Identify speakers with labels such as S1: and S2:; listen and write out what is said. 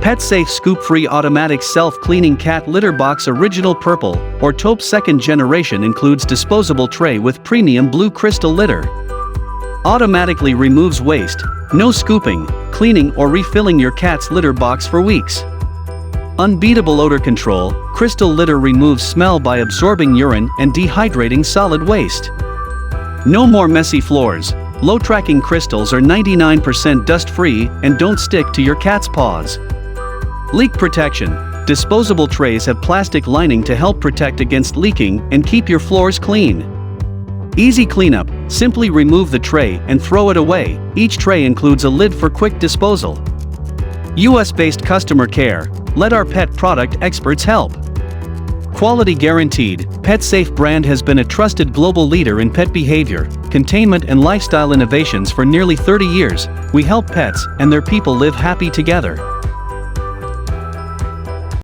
S1: PetSafe ScoopFree Automatic Self-Cleaning Cat Litter Box Original Purple or Taupe Second Generation includes disposable tray with premium blue crystal litter. Automatically removes waste, no scooping, cleaning or refilling your cat's litter box for weeks. Unbeatable odor control, crystal litter removes smell by absorbing urine and dehydrating solid waste. No more messy floors. Low tracking crystals are 99% dust-free and don't stick to your cat's paws. Leak protection. Disposable trays have plastic lining to help protect against leaking and keep your floors clean. Easy cleanup. Simply remove the tray and throw it away. Each tray includes a lid for quick disposal. US-based customer care. Let our pet product experts help. Quality guaranteed. PetSafe brand has been a trusted global leader in pet behavior, containment and lifestyle innovations for nearly 30 years. We help pets and their people live happy together.